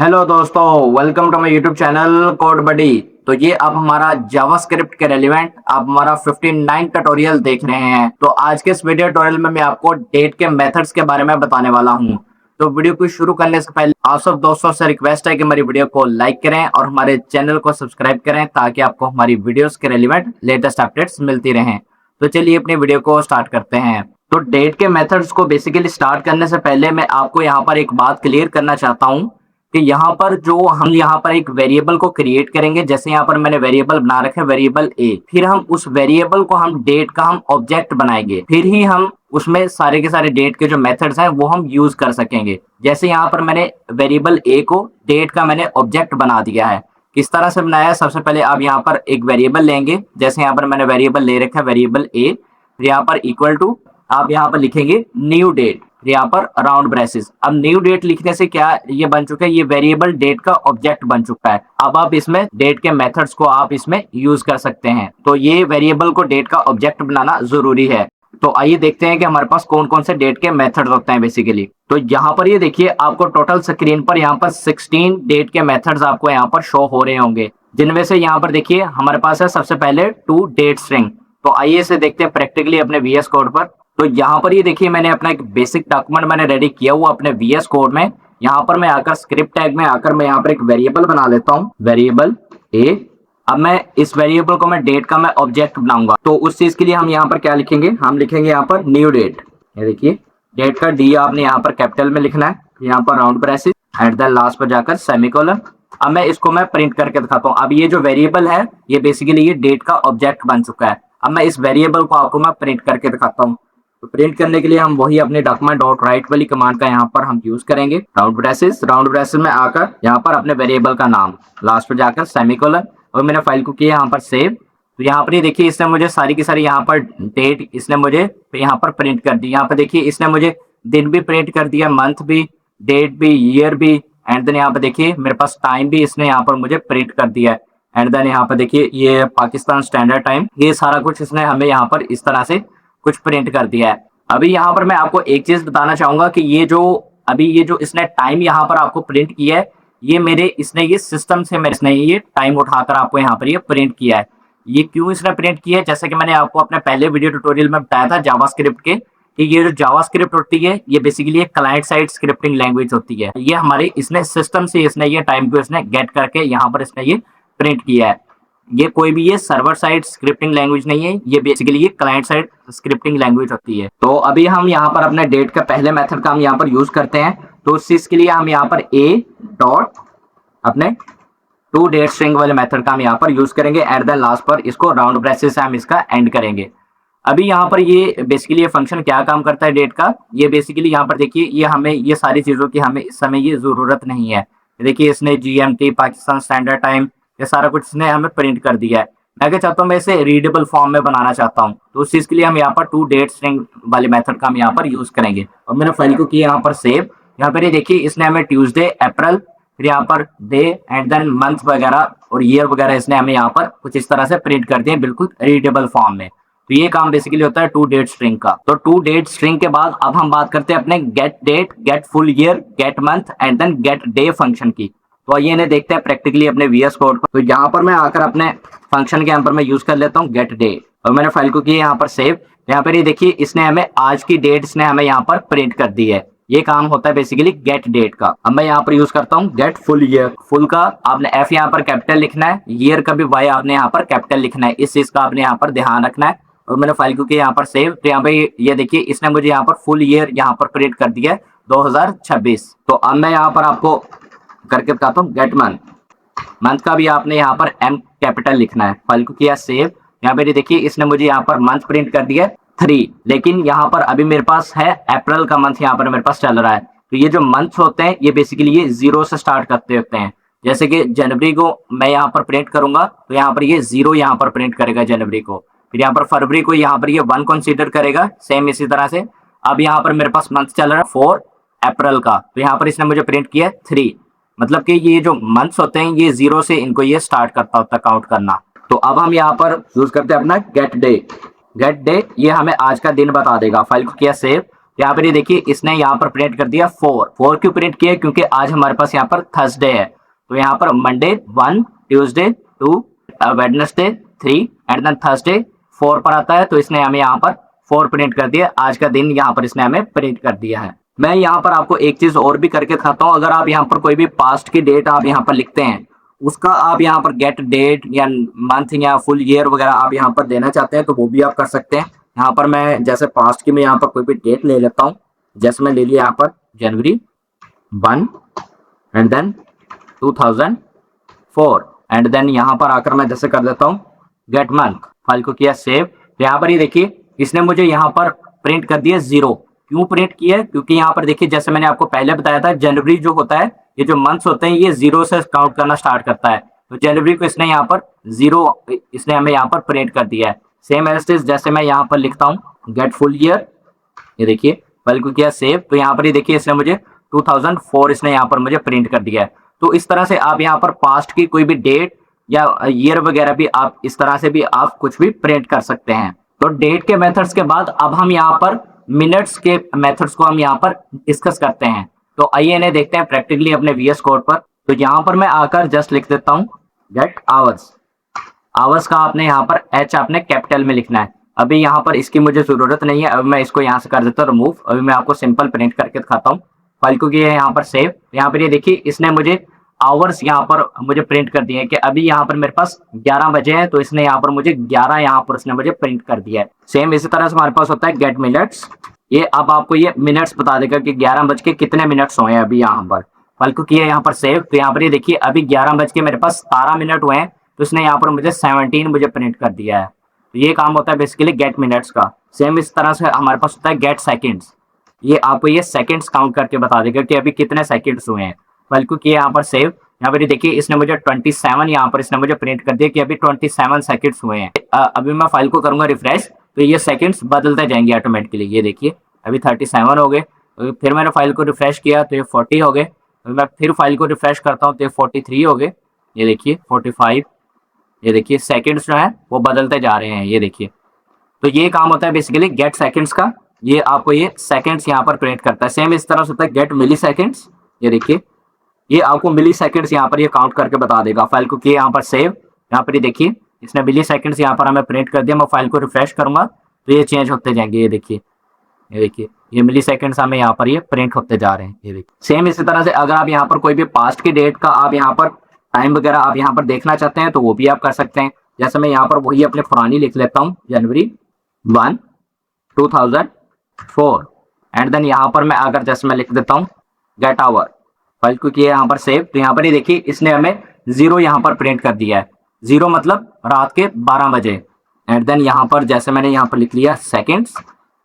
Hello दोस्तों, welcome to my YouTube channel code buddy. तो ये अब हमारा जावास्क्रिप्ट के रेलिवेंट अब हमारा 59 ट्यूटोरियल देख रहे हैं। तो आज के इस वीडियो ट्यूटोरियल में मैं आपको डेट के मेथड्स के बारे में बताने वाला हूँ। तो वीडियो को शुरू करने से पहले आप सब दोस्तों से रिक्वेस्ट है कि हमारी वीडियो को लाइक करें और हमारे चैनल को सब्सक्राइब करें ताकि आपको हमारी वीडियोस के रेलिवेंट लेटेस्ट अपडेट्स मिलती रहें। तो चलिए अपनी वीडियो को स्टार्ट करते हैं। तो डेट के मेथड्स को बेसिकली स्टार्ट करने से पहले मैं आपको यहाँ पर एक बात क्लियर करना चाहता हूँ कि यहाँ पर जो हम यहाँ पर एक वेरिएबल को क्रिएट करेंगे। जैसे यहाँ पर मैंने वेरिएबल बना रखा है वेरिएबल ए, फिर हम उस वेरिएबल को हम डेट का हम ऑब्जेक्ट बनाएंगे, फिर ही हम उसमें सारे के सारे डेट के जो मेथड्स हैं वो हम यूज कर सकेंगे। जैसे यहाँ पर मैंने वेरिएबल ए को डेट का मैंने ऑब्जेक्ट बना दिया है। किस तरह से बनाया है, सबसे पहले आप यहाँ पर एक वेरिएबल लेंगे। जैसे यहाँ पर मैंने वेरिएबल ले रखा है वेरिएबल ए, यहाँ पर इक्वल टू आप यहाँ पर लिखेंगे न्यू डेट, यहाँ पर राउंड ब्रेसेस। अब न्यू डेट लिखने से क्या ये बन चुका है, ये वेरिएबल डेट का ऑब्जेक्ट बन चुका है। अब आप इसमें डेट के मेथड्स को आप इसमें यूज कर सकते हैं। तो ये वेरिएबल को डेट का ऑब्जेक्ट बनाना जरूरी है। तो आइए देखते हैं कि हमारे पास कौन कौन से डेट के मेथड्स होते हैं बेसिकली। तो यहाँ पर ये देखिए आपको टोटल स्क्रीन पर यहाँ पर 16 डेट के मेथड्स आपको यहाँ पर शो हो रहे होंगे, जिनमें से यहाँ पर देखिए हमारे पास है सबसे पहले टू डेट स्ट्रिंग। तो आइए इसे देखते हैं प्रैक्टिकली अपने वीएस कोड पर। तो यहाँ पर ये देखिए मैंने अपना एक बेसिक डॉक्यूमेंट मैंने रेडी किया हुआ अपने वीएस कोड में। यहाँ पर मैं आकर स्क्रिप्ट टैग में आकर मैं यहाँ पर एक वेरिएबल बना लेता हूँ, वेरिएबल ए। अब मैं इस वेरिएबल को मैं डेट का मैं ऑब्जेक्ट बनाऊंगा। तो उस चीज के लिए हम यहाँ पर क्या लिखेंगे, हम लिखेंगे यहाँ पर न्यू डेट। ये देखिए डेट का डी आपने यहाँ पर कैपिटल में लिखना है, यहाँ पर round braces at the last पर जाकर सेमीकोलन। अब मैं इसको मैं प्रिंट करके दिखाता हूँ। अब ये जो वेरिएबल है ये बेसिकली ये डेट का ऑब्जेक्ट बन चुका है। अब मैं इस वेरिएबल को आपको मैं प्रिंट करके दिखाता हूँ। तो प्रिंट करने के लिए हम वही अपने डॉक्यूमेंट डॉट राइट वाली कमांड का यहाँ पर हम यूज करेंगे। राउंड ब्रेसेस में आकर यहाँ पर अपने वेरिएबल का नाम लास्ट पर जाकर सेमीकोलन, और मैंने फाइल को किया यहाँ पर सेव। तो यहाँ पर ये देखिए इसने मुझे सारी की सारी यहाँ पर डेट इसने मुझे यहाँ पर प्रिंट कर दी। यहाँ पर देखिए इसने मुझे दिन भी प्रिंट कर दिया, मंथ भी, डेट भी, ईयर भी, एंड देन यहाँ पर देखिए मेरे पास टाइम भी इसने यहाँ पर मुझे प्रिंट कर दिया है। एंड देन यहाँ पर देखिए ये पाकिस्तान स्टैंडर्ड टाइम, ये सारा कुछ इसने हमें यहाँ पर इस तरह से कुछ प्रिंट कर दिया है। अभी यहाँ पर मैं आपको एक चीज बताना चाहूंगा कि ये जो इसने टाइम यहाँ पर आपको प्रिंट किया है, ये मेरे इसने ये सिस्टम से मेरे इसने ये टाइम उठाकर आपको यहाँ पर ये प्रिंट किया है। ये क्यों इसने प्रिंट किया है, जैसे कि मैंने आपको अपने पहले वीडियो ट्यूटोरियल में बताया था जावास्क्रिप्ट के, कि ये जो जावास्क्रिप्ट होती है ये बेसिकली एक क्लाइंट साइड स्क्रिप्टिंग लैंग्वेज होती है। ये हमारे इसने सिस्टम से इसने ये टाइम को इसने गेट करके यहाँ पर इसने ये प्रिंट किया है। ये कोई भी ये सर्वर साइड स्क्रिप्टिंग लैंग्वेज नहीं है, ये बेसिकली ये क्लाइंट साइड स्क्रिप्टिंग लैंग्वेज होती है। तो अभी हम यहाँ पर अपने डेट का पहले मेथड का हम यहाँ पर यूज करते हैं। तो उस चीज के लिए हम यहाँ पर ए डॉट अपने टू डेट स्ट्रिंग वाले मेथड का हम यहाँ पर यूज करेंगे। एट द लास्ट पर इसको राउंड ब्रेसेस से हम इसका एंड करेंगे। अभी यहाँ पर ये बेसिकली ये फंक्शन क्या काम करता है डेट का, ये बेसिकली यहाँ पर देखिए ये हमें ये सारी चीजों की हमें इस समय ये जरूरत नहीं है। देखिए इसने जीएमटी पाकिस्तान स्टैंडर्ड टाइम ये सारा कुछ इसने हमें प्रिंट कर दिया है। मैं क्या चाहता हूँ, मैं इसे रीडेबल फॉर्म में बनाना चाहता हूँ। तो उस चीज के लिए हम यहाँ पर टू डेट स्ट्रिंग वाले मेथड का हम यहाँ पर यूज करेंगे। और मैंने फाइल को किया यहाँ पर सेव। यहाँ पर ये देखिए इसने हमें ट्यूसडे, अप्रैल, फिर यहाँ per day and then month वगैरह और ईयर वगैरह इसने हमें यहाँ पर कुछ इस तरह से प्रिंट कर दिए बिल्कुल रीडेबल फॉर्म में। तो ये काम बेसिकली होता है टू डेट स्ट्रिंग का। तो टू डेट स्ट्रिंग के बाद अब हम बात करते हैं अपने get date, get full year, get month and then get day function की। तो ये इन्हें देखते हैं प्रैक्टिकली अपने वीएस कोड को। तो यहाँ पर मैं आकर अपने फंक्शन के यहाँ पर मैं यूज कर लेता हूँ गेट डे, और मैंने फाइल को किया यहाँ पर सेव। यहाँ पर ये देखिए इसने हमें आज की डेट इसने हमें यहाँ पर प्रिंट कर दी है। ये काम होता है बेसिकली गेट डेट का। अब मैं यहाँ पर यूज करता हूँ गेट फुल ईयर। फुल का आपने एफ यहाँ पर कैपिटल लिखना है, ईयर का भी वाई आपने यहाँ पर कैपिटल लिखना है। इस चीज का आपने यहाँ पर ध्यान रखना है। और मैंने फाइल को किया यहाँ पर सेव। तो यहाँ पे ये देखिए इसने मुझे यहाँ पर फुल ईयर यहाँ पर प्रिंट कर दिया है 2026। तो अब मैं यहाँ पर आपको करके बताता हूँ गेट मंथ। मंथ का भी आपने यहाँ पर एम कैपिटल लिखना है। फाइल को किया सेव। यहाँ पे देखिए इसने मुझे यहाँ पर मंथ प्रिंट कर दिया 3, लेकिन यहाँ पर अभी मेरे पास है अप्रैल का मंथ यहाँ पर मेरे पास चल रहा है। तो ये जो मंथ होते हैं ये बेसिकली ये 0 से स्टार्ट करते होते हैं। जैसे कि जनवरी को मैं यहाँ पर प्रिंट करूंगा तो यहाँ पर ये 0 यहाँ पर प्रिंट करेगा जनवरी को। फिर यहाँ पर फरवरी को यहाँ पर ये 1 कंसीडर करेगा, सेम इसी तरह से। अब यहाँ पर मेरे पास मंथ चल रहा है 4 अप्रैल का, तो यहाँ पर इसने मुझे प्रिंट किया 3। मतलब कि ये जो मंथ्स होते हैं ये 0 से इनको ये स्टार्ट करता होता है काउंट करना। तो अब हम यहाँ पर यूज करते हैं अपना गेट डे। गेट डे ये हमें आज का दिन बता देगा। फाइल को किया सेव। यहाँ पर ये देखिए इसने यहाँ पर प्रिंट कर दिया 4 क्यों प्रिंट किया, क्योंकि आज हमारे पास यहाँ पर थर्सडे है। तो यहाँ पर Monday 1, Tuesday 2, Wednesday 3 and then Thursday 4 पर आता है। तो इसने हमें यहाँ पर 4 प्रिंट कर दिया, आज का दिन यहाँ पर इसने हमें प्रिंट कर दिया है। मैं यहाँ पर आपको एक चीज और भी करके दिखाता हूँ। अगर आप यहाँ पर कोई भी पास्ट की डेट आप यहाँ पर लिखते हैं, उसका आप यहाँ पर गेट डेट या मंथ या फुल ईयर वगैरह आप यहाँ पर देना चाहते हैं तो वो भी आप कर सकते हैं। यहाँ पर मैं जैसे पास्ट की मैं यहाँ पर कोई भी डेट ले लेता हूँ, जैसे मैं ले लिया यहाँ पर जनवरी 1 एंड देन 2004 एंड देन यहाँ पर आकर मैं जैसे कर देता हूँ गेट मंथ, फाइल को किया सेव। तो यहाँ पर ये देखिए इसने मुझे यहाँ पर प्रिंट कर दिया 0। क्यों प्रिंट किया है, क्योंकि यहाँ पर देखिए जैसे मैंने आपको पहले बताया था जनवरी जो होता है, ये जो मंथ्स होते हैं ये 0 से काउंट करना स्टार्ट करता है। तो जनवरी को इसने यहाँ पर 0 इसने हमें यहाँ पर प्रिंट कर दिया है। सेम एज इट इज जैसे मैं यहाँ पर लिखता हूँ गेट फुल ईयर, ये देखिए फाइल को किया सेव। तो यहाँ पर ये देखिए इसने मुझे 2004 इसने यहाँ पर मुझे प्रिंट कर दिया है। तो इस तरह से आप यहाँ पर पास्ट की कोई भी डेट या ईयर वगैरह भी आप इस तरह से भी आप कुछ भी प्रिंट कर सकते हैं। तो डेट के मेथड्स के बाद अब हम यहाँ पर मिनट्स के मेथड्स को हम यहाँ पर डिस्कस करते हैं। तो आइए इन्हें देखते हैं प्रैक्टिकली अपने VS कोड पर। तो यहाँ पर मैं आकर जस्ट लिख देता हूँ गेट आवर्स। आवर्स का आपने यहाँ पर H आपने कैपिटल में लिखना है। अभी यहाँ पर इसकी मुझे जरूरत नहीं है, अभी मैं इसको यहाँ से कर देता हूँ रिमूव। अभी मैं आपको सिंपल प्रिंट करके दिखाता हूँ। फाइल को किया यहाँ पर सेव। यहाँ पर ये देखिए इसने मुझे आवर्स यहाँ पर मुझे प्रिंट कर दिए हैं कि अभी यहाँ पर मेरे पास 11 बजे हैं, तो इसने यहाँ पर मुझे 11 यहाँ पर इसने मुझे प्रिंट कर दिया है। सेम इसी तरह से हमारे पास होता है गेट मिनट्स। ये अब आपको ये मिनट्स बता देगा कि 11 बज के कितने मिनट्स हुए हैं अभी यहाँ पर। फाइल को किया यहाँ पर सेव। तो यहाँ पर ये देखिए अभी 11 बज के मेरे पास 17 मिनट हुए हैं, तो इसने यहाँ पर मुझे 17 मुझे प्रिंट कर दिया है। तो ये काम होता है बेसिकली गेट मिनट्स का। सेम इस तरह से हमारे पास होता है गेट सेकेंड्स। ये आपको ये सेकेंड्स काउंट करके बता देगा कि अभी कितने सेकेंड्स हुए हैं। फाइल को किया यहाँ पर सेव। यहाँ पर देखिए इसने मुझे 27 यहाँ पर इसने मुझे प्रिंट कर दिया कि अभी 27 सेकंड्स हुए हैं। अभी मैं फाइल को करूंगा रिफ्रेश, तो ये सेकंड्स बदलते जाएंगे ऑटोमेटिकली। ये देखिए अभी 37 हो गए, फिर मैंने फाइल को रिफ्रेश किया तो ये 40 हो गए। मैं फिर फाइल को रिफ्रेश करता हूँ तो ये 43 हो गए। ये देखिए 45। ये देखिए सेकेंड्स जो है वो बदलते जा रहे हैं। ये देखिए तो ये काम होता है बेसिकली गेट सेकेंड्स का। ये आपको ये सेकेंड्स यहाँ पर प्रिंट करता है। सेम इस तरह से होता है गेट मिली सेकेंड्स। ये देखिए ये आपको मिली सेकेंड्स यहाँ पर ये काउंट करके बता देगा। फाइल को किया यहाँ पर सेव। यहाँ पर ये देखिए इसने मिली सेकेंड्स यहाँ पर हमें प्रिंट कर दिया। मैं फाइल को रिफ्रेश करूंगा तो ये चेंज होते जाएंगे। ये देखिए ये मिली सेकेंड्स हमें यहाँ पर ये प्रिंट होते जा रहे हैं। ये देखिए सेम इसी तरह से अगर आप यहाँ पर कोई भी पास्ट की डेट का आप यहाँ पर टाइम वगैरह आप यहाँ पर देखना चाहते हैं तो वो भी आप कर सकते हैं। जैसे मैं यहाँ पर वही अपने पुरानी लिख लेता हूँ जनवरी 1 2004 एंड देन यहाँ पर मैं अगर जैसे मैं लिख देता हूँ गेट आवर। फाइल को किया यहाँ पर सेव। तो यहाँ पर ये देखिए इसने हमें 0 यहाँ पर प्रिंट कर दिया है। 0 मतलब रात के 12 बजे एंड देन यहाँ पर जैसे मैंने यहाँ पर लिख लिया सेकेंड्स।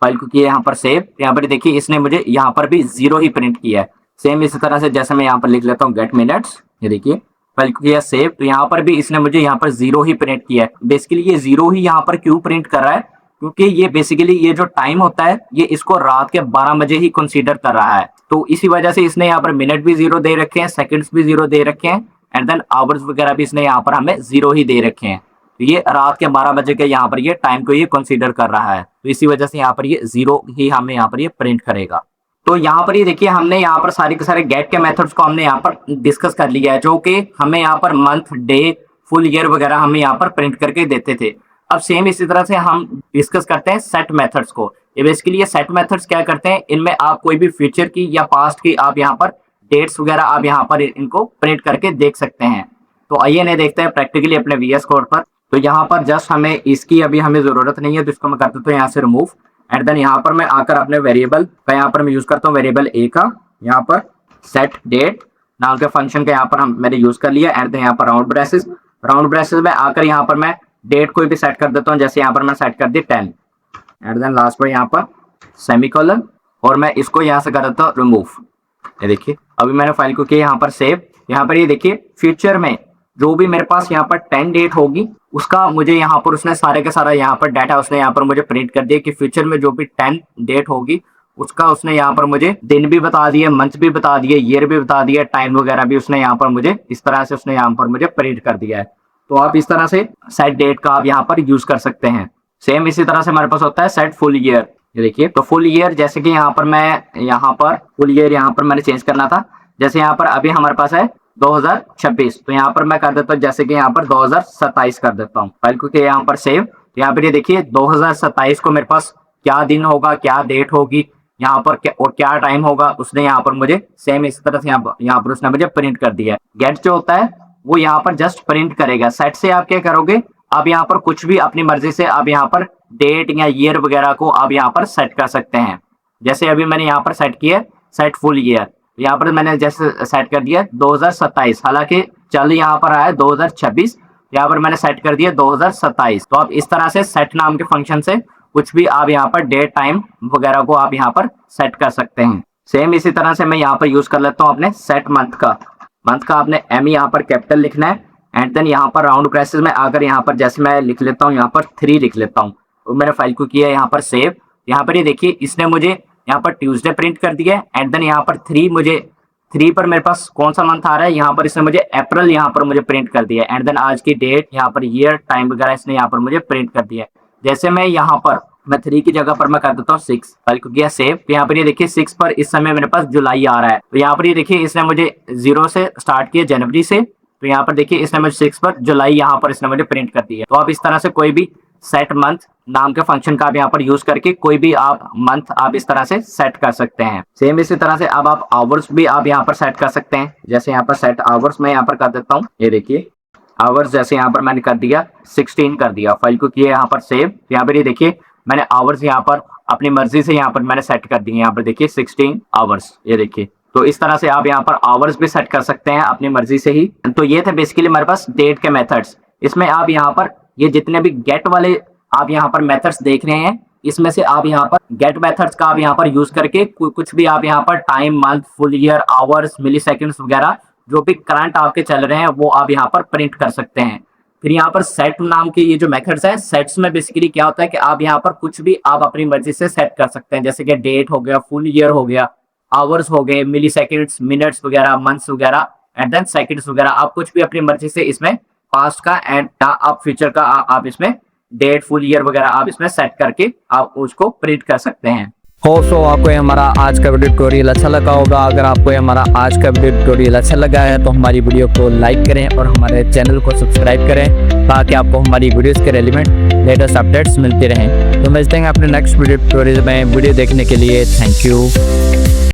फाइल को किया यहाँ पर सेव। यहाँ पर देखिए इसने मुझे यहाँ पर भी 0 ही प्रिंट किया है। सेम इसी तरह से जैसे मैं यहाँ पर लिख लेता हूँ गेट मिनट्स। ये देखिए फाइल को किया सेव। तो यहाँ पर भी इसने मुझे यहाँ पर 0 ही प्रिंट किया है। बेसिकली ये 0 ही यहाँ पर क्यों प्रिंट कर रहा है, क्योंकि ये बेसिकली ये जो टाइम होता है ये इसको रात के 12 बजे ही कंसीडर कर रहा है। तो इसी वजह से इसने यहाँ पर मिनट भी 0 दे रखे हैं, सेकंड्स भी 0 दे रखे हैं एंड देन आवर्स वगैरह भी इसने यहाँ पर हमें 0 ही दे रखे हैं। तो ये रात के 12 बजे के यहाँ पर ये टाइम को ये कंसीडर कर रहा है। तो इसी वजह से यहाँ पर ये 0 ही हमें यहाँ पर ये प्रिंट करेगा। तो यहाँ पर ये देखिए हमने यहाँ पर सारे के सारे गेट के मेथड्स को हमने यहाँ पर डिस्कस कर लिया है, जो कि हमें यहाँ per month, day, full year वगैरह हमें यहाँ पर प्रिंट करके देते थे। अब सेम इसी तरह से हम डिस्कस करते हैं सेट मेथड्स को। ये बेसिकली ये सेट मेथड्स क्या करते हैं, इनमें आप कोई भी फ्यूचर की या पास्ट की आप यहाँ पर डेट्स वगैरह आप यहाँ पर इनको प्रिंट करके देख सकते हैं। तो आइए इन्हें देखते हैं प्रैक्टिकली अपने VS कोड पर। तो यहाँ पर जस्ट हमें इसकी अभी हमें जरूरत नहीं है, तो इसको मैं कर देता हूँ यहाँ से रिमूव एंड देन यहाँ पर मैं आकर अपने वेरिएबल का यहाँ पर मैं यूज करता हूँ वेरिएबल ए का यहाँ पर सेट डेट नाम के फंक्शन का यहाँ पर मैंने यूज कर लिया एंड देन यहाँ पर राउंड ब्रेसेस में आकर यहाँ पर मैं डेट कोई भी सेट कर देता हूँ। जैसे यहाँ पर मैं सेट कर दी 10 एंड देन लास्ट पर यहाँ पर सेमीकोलन और मैं इसको यहाँ से कर देता हूँ रिमूव। ये देखिए अभी मैंने फाइल को किया यहाँ पर सेव। यहाँ पर ये देखिए फ्यूचर में जो भी मेरे पास यहाँ पर 10 डेट होगी उसका मुझे यहाँ पर उसने सारे के सारा यहाँ पर डाटा उसने यहाँ पर मुझे प्रिंट कर दिया कि फ्यूचर में जो भी 10 डेट होगी उसका उसने यहाँ पर मुझे दिन भी बता दिए, मंथ भी बता दिए, ईयर भी बता दिया, टाइम वगैरह भी उसने यहाँ पर मुझे इस तरह से उसने यहाँ पर मुझे प्रिंट कर दिया है। तो आप इस तरह से सेट डेट का आप यहाँ पर यूज कर सकते हैं। सेम इसी तरह से हमारे पास होता है सेट फुल ईयर। ये देखिए, तो फुल ईयर जैसे कि यहाँ पर मैं फुल ईयर यहाँ पर मैंने चेंज करना था। जैसे यहाँ पर अभी हमारे पास है 2026, तो यहाँ पर मैं कर देता हूँ जैसे कि यहाँ पर 2027 कर देता हूँ फाइल को, यहाँ पर सेव। यहाँ पर ये देखिए 2027 को मेरे पास क्या दिन होगा, क्या डेट होगी यहाँ पर, क्या और क्या टाइम होगा, उसने यहाँ पर मुझे सेम इस तरह से यहाँ पर उसने मुझे प्रिंट कर दिया है। गेट जो होता है वो यहाँ पर जस्ट प्रिंट करेगा। सेट से आप क्या करोगे, आप यहाँ पर कुछ भी अपनी मर्जी से आप यहाँ पर डेट या ईयर वगैरह को आप यहाँ पर सेट कर सकते हैं। जैसे अभी मैंने यहाँ पर सेट किया सेट फुल ईयर, यहाँ पर मैंने जैसे सेट कर दिया 2027, हालांकि चल यहाँ पर आया 2026, यहाँ पर मैंने सेट कर दिया 2027। तो आप इस तरह से सेट नाम के फंक्शन से कुछ भी आप यहाँ पर डेट टाइम वगैरह को आप यहाँ पर सेट कर सकते हैं। सेम इसी तरह से मैं यहाँ पर यूज कर लेता हूँ अपने सेट मंथ का आपने एम यहाँ पर कैपिटल लिखना है एंड देन यहाँ पर राउंड ब्रेसेस में आकर यहाँ पर जैसे मैं लिख लेता हूँ यहाँ पर 3 लिख लेता हूँ। तो मैंने फाइल को किया यहाँ पर सेव। यहाँ पर ये देखिए इसने मुझे यहाँ पर ट्यूसडे प्रिंट कर दिया है एंड देन यहाँ पर 3 पर मेरे पास कौन सा मंथ आ रहा है, यहाँ पर इसने मुझे अप्रैल यहाँ पर मुझे प्रिंट कर दिया है एंड देन आज की डेट यहाँ पर ईयर टाइम वगैरह इसने यहाँ पर मुझे प्रिंट कर दिया है। जैसे मैं यहाँ पर 3 की जगह पर मैं कर देता हूँ 6, फाइल को किया सेव। तो यहाँ पर ये देखिए 6 पर इस समय मेरे पास जुलाई आ रहा है। तो यहाँ पर ये देखिए इसने मुझे 0 से स्टार्ट किया जनवरी से, तो यहाँ पर देखिए इसने मुझे 6 पर जुलाई यहाँ पर इसने मुझे प्रिंट कर दिया। तो आप इस तरह से कोई भी सेट मंथ नाम के फंक्शन का आप यहाँ पर यूज करके कोई भी आप मंथ आप इस तरह से सेट कर सकते हैं। सेम इसी तरह से अब आप आवर्स भी आप यहाँ पर सेट कर सकते हैं। जैसे यहाँ पर सेट आवर्स मैं यहाँ पर कर देता हूँ, ये देखिए आवर्स जैसे यहाँ पर मैंने कर दिया 16 कर दिया, फाइल को किया यहाँ पर सेव। यहाँ पर ये देखिए मैंने आवर्स यहाँ पर अपनी मर्जी से यहाँ पर मैंने सेट कर दिए, यहाँ पर देखिए 16 आवर्स, ये देखिए। तो इस तरह से आप यहाँ पर आवर्स भी सेट कर सकते हैं अपनी मर्जी से ही। तो ये थे बेसिकली मेरे पास डेट के मेथड्स। इसमें आप यहाँ पर ये जितने भी गेट वाले आप यहाँ पर मेथड्स देख रहे हैं, इसमें से आप यहाँ पर गेट मेथड्स का आप यहाँ पर यूज करके कुछ भी आप यहाँ पर time, month, full year, hours, milliseconds वगैरह जो भी करंट आपके चल रहे हैं वो आप यहाँ पर प्रिंट कर सकते हैं। फिर यहाँ पर सेट नाम के ये जो मेथड्स है, सेट्स में बेसिकली क्या होता है कि आप यहाँ पर कुछ भी आप अपनी मर्जी से सेट कर सकते हैं। जैसे कि डेट हो गया, फुल ईयर हो गया, आवर्स हो गए, मिली सेकेंड्स, मिनट्स वगैरह, मंथ्स वगैरह एंड देन सेकेंड्स वगैरह, आप कुछ भी अपनी मर्जी से इसमें पास्ट का एंड आप फ्यूचर का आप इसमें डेट, फुल ईयर वगैरह आप इसमें सेट करके आप उसको प्रिंट कर सकते हैं। सो आपको ये हमारा आज का वीडियो ट्यूटोरियल अच्छा लगा होगा। अगर आपको ये हमारा आज का वीडियो ट्यूटोरियल अच्छा लगा है तो हमारी वीडियो को लाइक करें और हमारे चैनल को सब्सक्राइब करें ताकि आपको हमारी वीडियोस के रेलिवेंट लेटेस्ट अपडेट्स मिलते रहें। तो मिलते हैं अपने नेक्स्ट वीडियो ट्यूटोरियल में। वीडियो देखने के लिए थैंक यू।